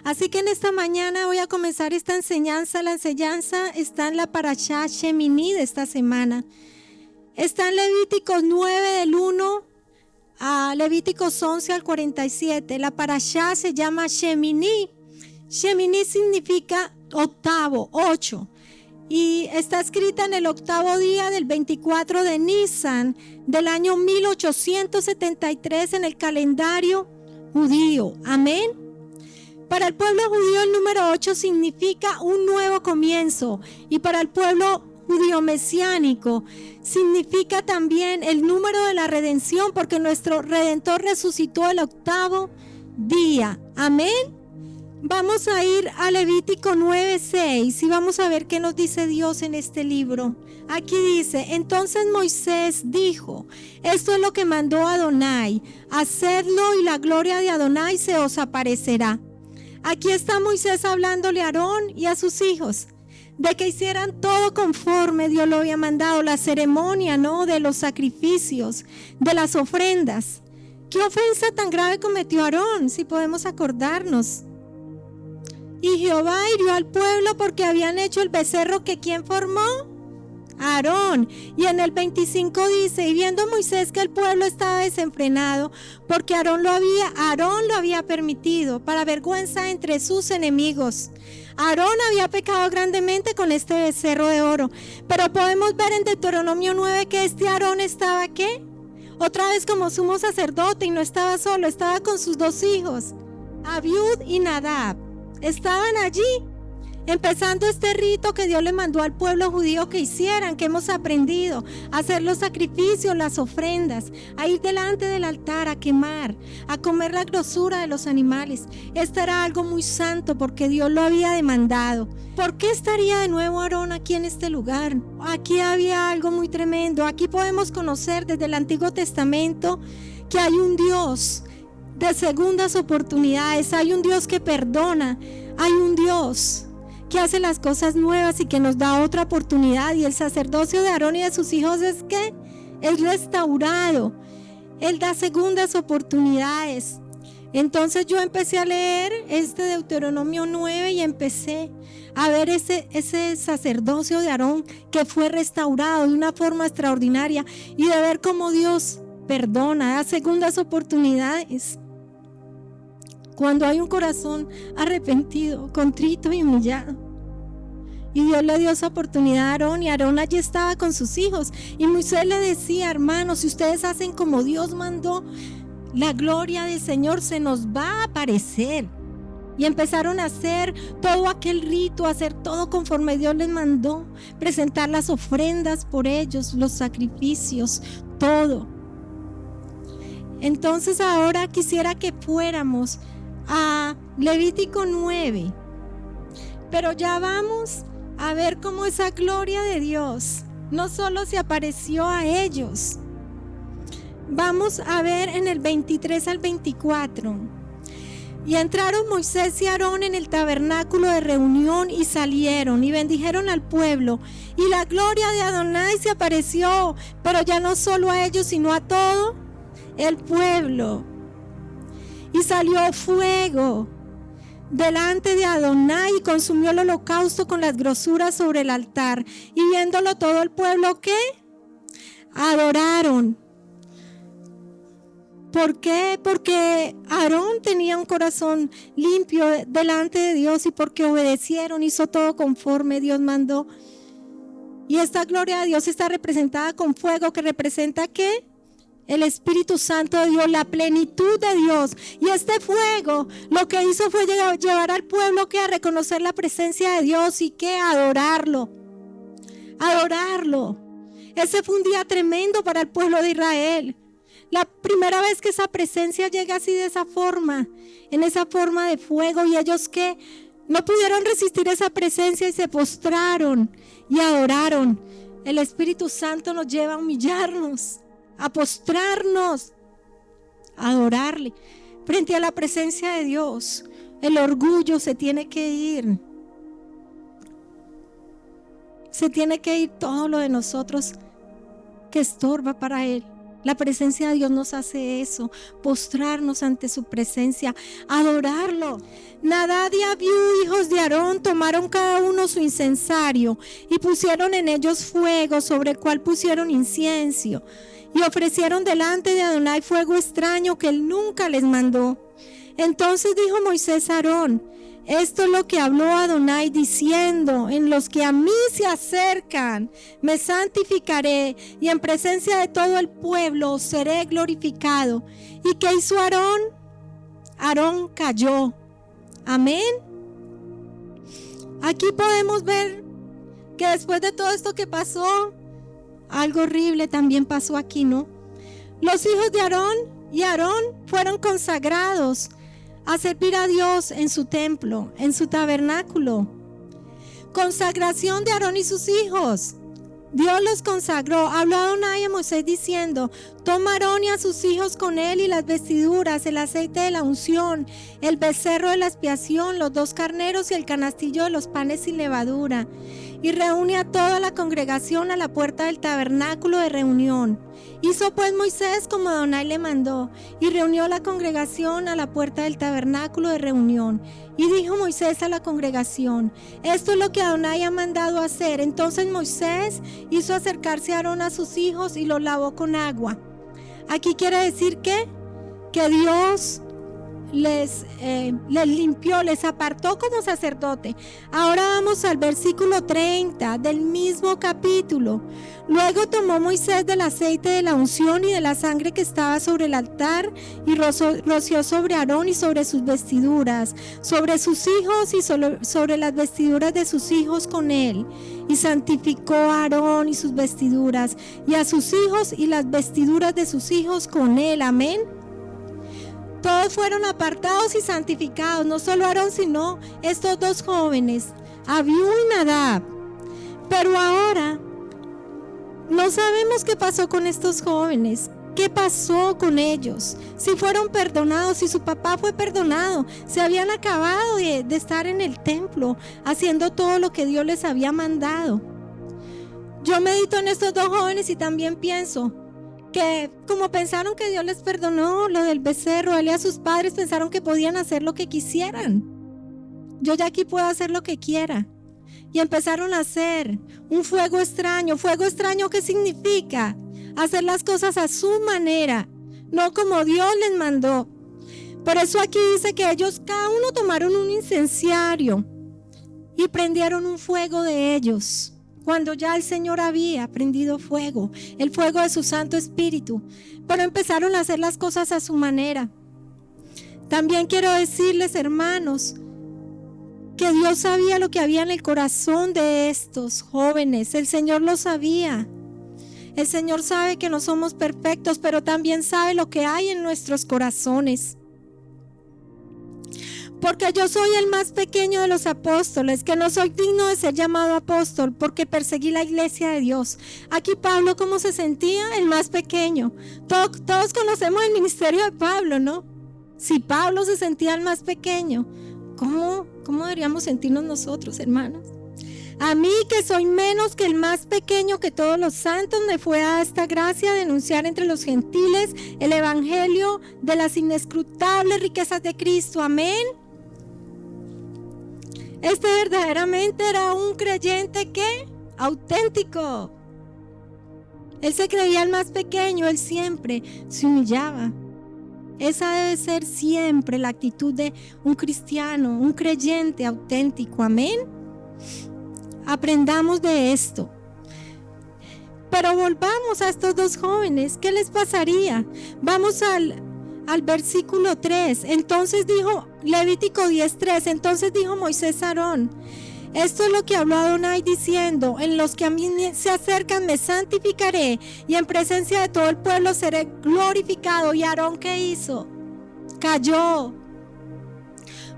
Así que en esta mañana voy a comenzar esta enseñanza. La enseñanza está en la Parashá Shemini de esta semana. Está en Levíticos 9 del 1 a Levíticos 11 al 47. La Parashá se llama Shemini. Shemini significa octavo, 8. Y está escrita en el octavo día del 24 de Nisan del año 1873 en el calendario judío. Amén. Para el pueblo judío el número 8 significa un nuevo comienzo, y para el pueblo judío mesiánico significa también el número de la redención, porque nuestro Redentor resucitó el octavo día. Amén. Vamos a ir a Levítico 9:6 y vamos a ver qué nos dice Dios en este libro. Aquí dice: entonces Moisés dijo, esto es lo que mandó Adonai, hacedlo y la gloria de Adonai se os aparecerá. Aquí está Moisés hablándole a Aarón y a sus hijos de que hicieran todo conforme Dios lo había mandado, la ceremonia, ¿no?, de los sacrificios, de las ofrendas. ¿Qué ofensa tan grave cometió Aarón, si podemos acordarnos? Y Jehová hirió al pueblo porque habían hecho el becerro que ¿quién formó? Aarón. Y en el 25 dice: y viendo Moisés que el pueblo estaba desenfrenado, porque Aarón lo había permitido, para vergüenza entre sus enemigos. Aarón había pecado grandemente con este becerro de oro. Pero podemos ver en Deuteronomio 9 que este Aarón estaba ¿qué? Otra vez como sumo sacerdote, y no estaba solo, estaba con sus dos hijos, Abiud y Nadab. Estaban allí empezando este rito que Dios le mandó al pueblo judío que hicieran, que hemos aprendido: a hacer los sacrificios, las ofrendas, a ir delante del altar, a quemar, a comer la grosura de los animales. Esto era algo muy santo porque Dios lo había demandado. ¿Por qué estaría de nuevo Aarón aquí en este lugar? Aquí había algo muy tremendo. Aquí podemos conocer desde el Antiguo Testamento que hay un Dios de segundas oportunidades, hay un Dios que perdona, hay un Dios que hace las cosas nuevas y que nos da otra oportunidad. Y el sacerdocio de Aarón y de sus hijos es que es restaurado. Él da segundas oportunidades. Entonces yo empecé a leer este Deuteronomio 9 y empecé a ver ese sacerdocio de Aarón que fue restaurado de una forma extraordinaria, y de ver cómo Dios perdona, da segundas oportunidades cuando hay un corazón arrepentido, contrito y humillado. Y Dios le dio esa oportunidad a Aarón, y Aarón allí estaba con sus hijos. Y Moisés le decía: hermanos, si ustedes hacen como Dios mandó, la gloria del Señor se nos va a aparecer. Y empezaron a hacer todo aquel rito, a hacer todo conforme Dios les mandó, presentar las ofrendas por ellos, los sacrificios, todo. Entonces ahora quisiera que fuéramos a Levítico 9, pero ya vamos a ver cómo esa gloria de Dios no solo se apareció a ellos. Vamos a ver en el 23 al 24. Y entraron Moisés y Aarón en el tabernáculo de reunión y salieron y bendijeron al pueblo, y la gloria de Adonai se apareció, pero ya no solo a ellos sino a todo el pueblo. Y salió fuego delante de Adonai y consumió el holocausto con las grosuras sobre el altar. Y viéndolo todo el pueblo, ¿qué? Adoraron. ¿Por qué? Porque Aarón tenía un corazón limpio delante de Dios, y porque obedecieron, hizo todo conforme Dios mandó. Y esta gloria de Dios está representada con fuego, que representa ¿qué? El Espíritu Santo de Dios, la plenitud de Dios. Y este fuego lo que hizo fue llevar al pueblo que a reconocer la presencia de Dios y que a adorarlo. Adorarlo. Ese fue un día tremendo para el pueblo de Israel. La primera vez que esa presencia llega así de esa forma, en esa forma de fuego, y ellos que no pudieron resistir esa presencia y se postraron y adoraron. El Espíritu Santo nos lleva a humillarnos, a postrarnos, a adorarle frente a la presencia de Dios. El orgullo se tiene que ir. Se tiene que ir todo lo de nosotros que estorba para Él. La presencia de Dios nos hace eso, postrarnos ante su presencia, adorarlo. Nadab y Abiú, hijos de Aarón, tomaron cada uno su incensario y pusieron en ellos fuego, sobre el cual pusieron incienso, y ofrecieron delante de Adonai fuego extraño que él nunca les mandó. Entonces dijo Moisés a Aarón: esto es lo que habló Adonai diciendo: en los que a mí se acercan me santificaré, y en presencia de todo el pueblo seré glorificado. ¿Y qué hizo Aarón? Aarón cayó. Amén. Aquí podemos ver que después de todo esto que pasó, algo horrible también pasó aquí, ¿no? Los hijos de Aarón y Aarón fueron consagrados a servir a Dios en su templo, en su tabernáculo. Consagración de Aarón y sus hijos. Dios los consagró. Habló Adonai a Moisés diciendo: toma a Aarón y a sus hijos con él, y las vestiduras, el aceite de la unción, el becerro de la expiación, los 2 carneros y el canastillo de los panes sin levadura, y reúne a toda la congregación a la puerta del tabernáculo de reunión. Hizo pues Moisés como Adonai le mandó, y reunió a la congregación a la puerta del tabernáculo de reunión. Y dijo Moisés a la congregación: esto es lo que Adonai ha mandado hacer. Entonces Moisés hizo acercarse a Aarón a sus hijos y los lavó con agua. Aquí quiere decir que Dios les limpió, les apartó como sacerdote. Ahora vamos al versículo 30 del mismo capítulo. Luego tomó Moisés del aceite de la unción y de la sangre que estaba sobre el altar, y roció sobre Aarón y sobre sus vestiduras, sobre sus hijos y sobre las vestiduras de sus hijos con él. Y santificó a Aarón y sus vestiduras, y a sus hijos y las vestiduras de sus hijos con él. Amén. Todos fueron apartados y santificados, no solo Aarón, sino estos 2 jóvenes, Abiú y Nadab. Pero ahora no sabemos qué pasó con estos jóvenes, qué pasó con ellos, si fueron perdonados, si su papá fue perdonado, si habían acabado de estar en el templo haciendo todo lo que Dios les había mandado. Yo medito en estos 2 jóvenes y también pienso que como pensaron que Dios les perdonó lo del becerro, él y a sus padres pensaron que podían hacer lo que quisieran. Yo ya aquí puedo hacer lo que quiera. Y empezaron a hacer un fuego extraño. ¿Fuego extraño qué significa? Hacer las cosas a su manera, no como Dios les mandó. Por eso aquí dice que ellos cada uno tomaron un incensario y prendieron un fuego de ellos, cuando ya el Señor había prendido fuego, el fuego de su Santo Espíritu, pero empezaron a hacer las cosas a su manera. También quiero decirles, hermanos, que Dios sabía lo que había en el corazón de estos jóvenes. El Señor lo sabía. El Señor sabe que no somos perfectos, pero también sabe lo que hay en nuestros corazones. Porque yo soy el más pequeño de los apóstoles, que no soy digno de ser llamado apóstol, porque perseguí la iglesia de Dios. Aquí Pablo, ¿cómo se sentía? El más pequeño. Todos conocemos el ministerio de Pablo, ¿no? Si Pablo se sentía el más pequeño, ¿cómo deberíamos sentirnos nosotros, hermanos? A mí, que soy menos que el más pequeño que todos los santos, me fue dada esta gracia de anunciar entre los gentiles el evangelio de las inescrutables riquezas de Cristo. Amén. Este verdaderamente era un creyente que auténtico. Él se creía el más pequeño, él siempre se humillaba. Esa debe ser siempre la actitud de un cristiano, un creyente auténtico. Amén. Aprendamos de esto. Pero volvamos a estos 2 jóvenes. ¿Qué les pasaría? Vamos al versículo 3. Entonces dijo, Levítico 10:3, entonces dijo Moisés a Aarón: esto es lo que habló Adonai diciendo: en los que a mí se acercan me santificaré, y en presencia de todo el pueblo seré glorificado. ¿Y Aarón qué hizo? Cayó.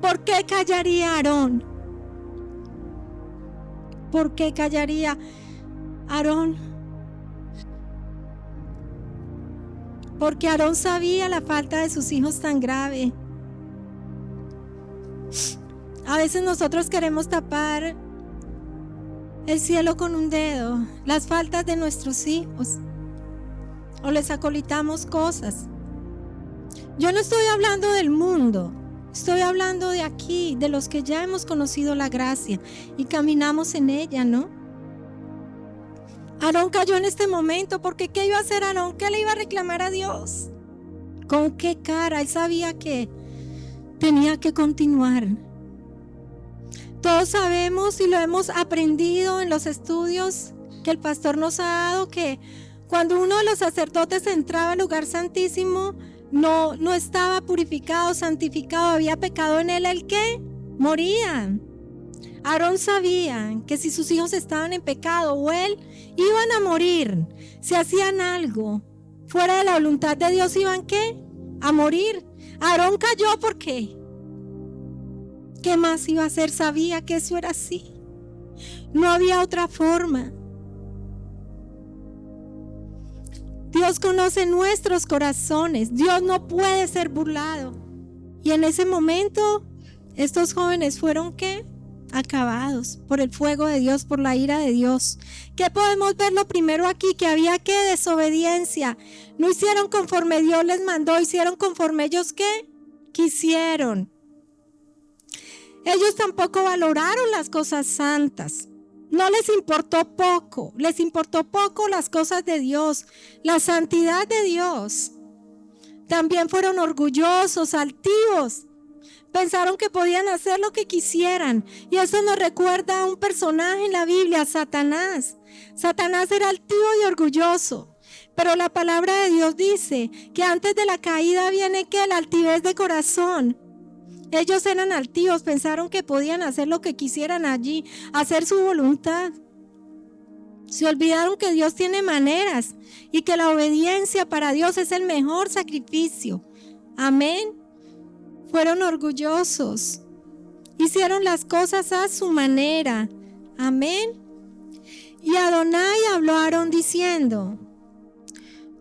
¿Por qué callaría Aarón? ¿Por qué callaría Aarón? Porque Aarón sabía la falta de sus hijos tan grave. A veces nosotros queremos tapar el cielo con un dedo, las faltas de nuestros hijos. o les acolitamos cosas. Yo no estoy hablando del mundo, estoy hablando de aquí, de los que ya hemos conocido la gracia y caminamos en ella, ¿no? Aarón cayó en este momento porque ¿qué iba a hacer Aarón? ¿Qué le iba a reclamar a Dios? ¿Con qué cara? Él sabía que tenía que continuar. Todos sabemos y lo hemos aprendido en los estudios que el pastor nos ha dado, que cuando uno de los sacerdotes entraba al lugar santísimo, no estaba purificado, santificado, había pecado en él, ¿el qué? Moría. Aarón sabía que si sus hijos estaban en pecado o él, iban a morir. Si hacían algo fuera de la voluntad de Dios, ¿iban qué? A morir. Aarón cayó porque ¿qué más iba a hacer? Sabía que eso era así. No había otra forma. Dios conoce nuestros corazones. Dios no puede ser burlado. Y en ese momento, estos jóvenes fueron ¿qué? Acabados por el fuego de Dios, por la ira de Dios. ¿Qué podemos ver lo primero aquí? Que había ¿qué? Desobediencia. No hicieron conforme Dios les mandó, hicieron conforme ellos ¿qué? Quisieron. Ellos tampoco valoraron las cosas santas. No les importó poco, les importó poco las cosas de Dios, la santidad de Dios. También fueron orgullosos, altivos. Pensaron que podían hacer lo que quisieran. Y eso nos recuerda a un personaje en la Biblia, Satanás. Satanás era altivo y orgulloso. Pero la palabra de Dios dice que antes de la caída viene que la altivez de corazón. Ellos eran altivos, pensaron que podían hacer lo que quisieran allí, hacer su voluntad. Se olvidaron que Dios tiene maneras y que la obediencia para Dios es el mejor sacrificio. Amén. Fueron orgullosos, hicieron las cosas a su manera. Amén. Y Adonai habló a Aarón diciendo: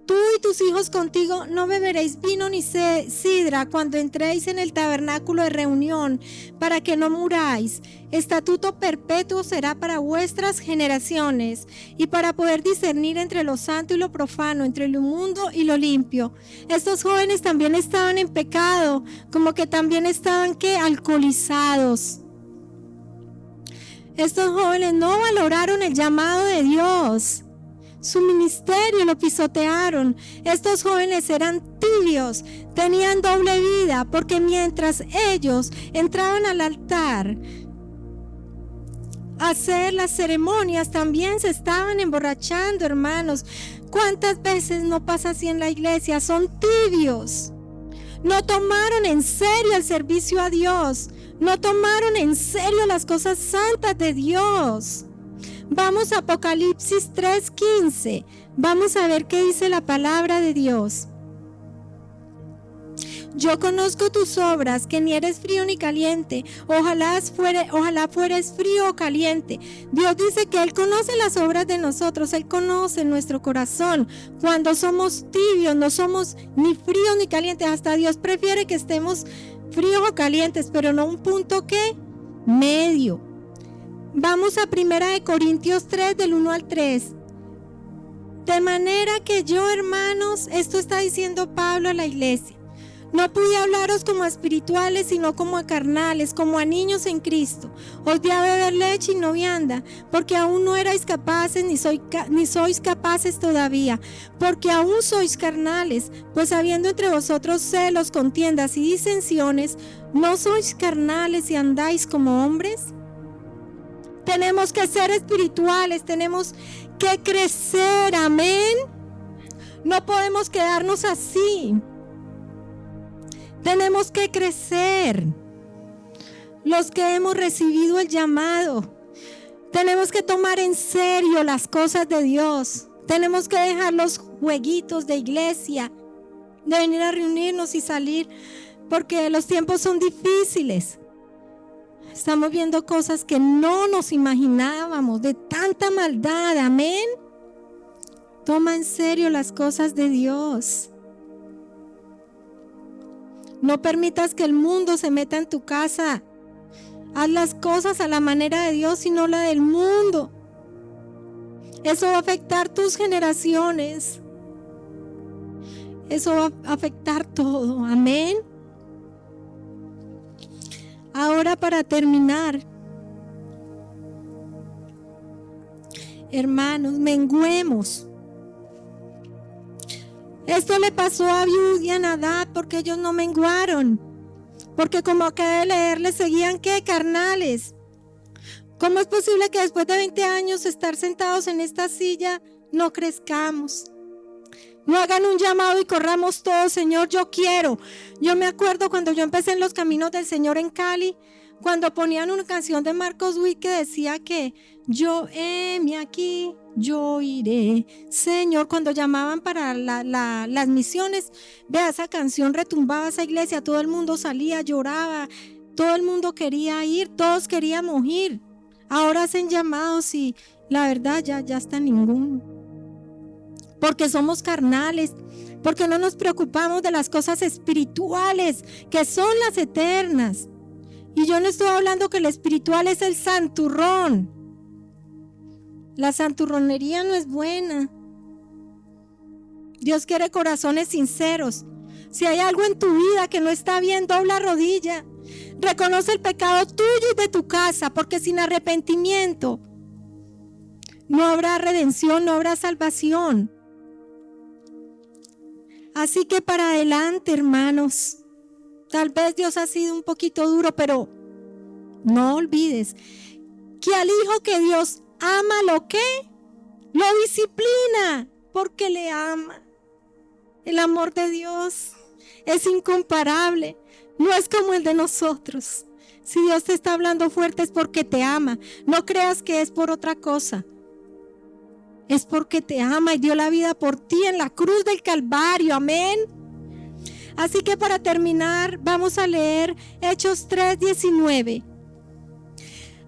tú y tus hijos contigo no beberéis vino ni sidra cuando entréis en el tabernáculo de reunión, para que no muráis. Estatuto perpetuo será para vuestras generaciones, y para poder discernir entre lo santo y lo profano, entre lo inmundo y lo limpio. Estos jóvenes también estaban en pecado, como que también estaban ¿qué? Alcoholizados. Estos jóvenes no valoraron el llamado de Dios. Su ministerio lo pisotearon. Estos jóvenes eran tibios, tenían doble vida, porque mientras ellos entraban al altar a hacer las ceremonias, también se estaban emborrachando, hermanos. ¿Cuántas veces no pasa así en la iglesia? Son tibios. No tomaron en serio el servicio a Dios. No tomaron en serio las cosas santas de Dios. Vamos a Apocalipsis 3:15. Vamos a ver qué dice la palabra de Dios. Yo conozco tus obras, que ni eres frío ni caliente. Ojalá fueres frío o caliente. Dios dice que Él conoce las obras de nosotros. Él conoce nuestro corazón. Cuando somos tibios, no somos ni fríos ni calientes. Hasta Dios prefiere que estemos fríos o calientes, pero no un punto ¿qué? Medio. Vamos a 1 Corintios 3, del 1 al 3. De manera que yo, hermanos, esto está diciendo Pablo a la iglesia, no pude hablaros como a espirituales, sino como a carnales, como a niños en Cristo. Os di a beber leche y no vianda, porque aún no erais capaces, ni sois capaces todavía, porque aún sois carnales, pues habiendo entre vosotros celos, contiendas y disensiones, ¿no sois carnales y andáis como hombres? Tenemos que ser espirituales, tenemos que crecer, amén. No podemos quedarnos así. Tenemos que crecer. Los que hemos recibido el llamado, tenemos que tomar en serio las cosas de Dios. Tenemos que dejar los jueguitos de iglesia, de venir a reunirnos y salir, porque los tiempos son difíciles. Estamos viendo cosas que no nos imaginábamos, de tanta maldad, amén. Toma en serio las cosas de Dios. No permitas que el mundo se meta en tu casa. Haz las cosas a la manera de Dios y no la del mundo. Eso va a afectar tus generaciones. Eso va a afectar todo. Amén. Ahora, para terminar, hermanos, menguemos. Esto le pasó a Abiud y a Nadab porque ellos no menguaron. Porque como acabé de leer, les seguían ¿qué? Carnales. ¿Cómo es posible que después de 20 años estar sentados en esta silla no crezcamos? No hagan un llamado y corramos todos, Señor, yo quiero. Yo me acuerdo cuando yo empecé en los caminos del Señor en Cali, cuando ponían una canción de Marcos Witt que decía que yo heme aquí, yo iré. Señor, cuando llamaban para las misiones, vea, esa canción retumbaba esa iglesia, todo el mundo salía, lloraba, todo el mundo quería ir, todos queríamos ir. Ahora hacen llamados y la verdad ya está ninguno. Porque somos carnales, porque no nos preocupamos de las cosas espirituales, que son las eternas. Y yo no estoy hablando que el espiritual es el santurrón. La santurronería no es buena. Dios quiere corazones sinceros. Si hay algo en tu vida que no está bien, dobla rodilla. Reconoce el pecado tuyo y de tu casa, porque sin arrepentimiento no habrá redención, no habrá salvación. Así que para adelante, hermanos. Tal vez Dios ha sido un poquito duro, pero no olvides que al hijo que Dios ama, ¿lo qué? Lo disciplina, porque le ama. El amor de Dios es incomparable, no es como el de nosotros. Si Dios te está hablando fuerte es porque te ama. No creas que es por otra cosa. Es porque te ama y dio la vida por ti en la cruz del Calvario. Amén. Así que para terminar, vamos a leer Hechos 3:19.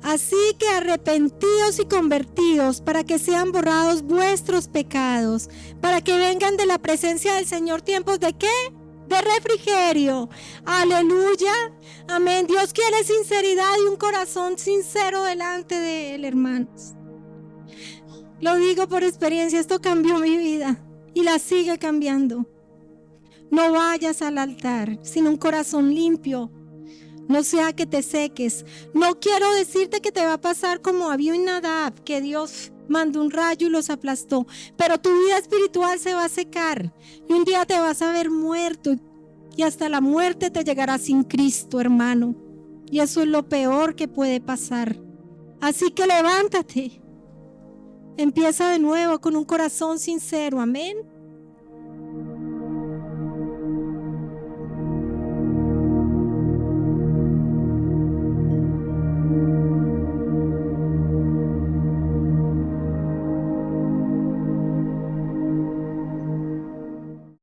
Así que arrepentidos y convertidos para que sean borrados vuestros pecados, para que vengan de la presencia del Señor tiempos de ¿qué? De refrigerio. Aleluya. Amén. Dios quiere sinceridad y un corazón sincero delante de Él, hermanos. Lo digo por experiencia, esto cambió mi vida y la sigue cambiando. No vayas al altar sin un corazón limpio. No sea que te seques. No quiero decirte que te va a pasar como a Abiud y Nadab, que Dios mandó un rayo y los aplastó. Pero tu vida espiritual se va a secar y un día te vas a ver muerto y hasta la muerte te llegará sin Cristo, hermano. Y eso es lo peor que puede pasar. Así que levántate. Empieza de nuevo con un corazón sincero. Amén.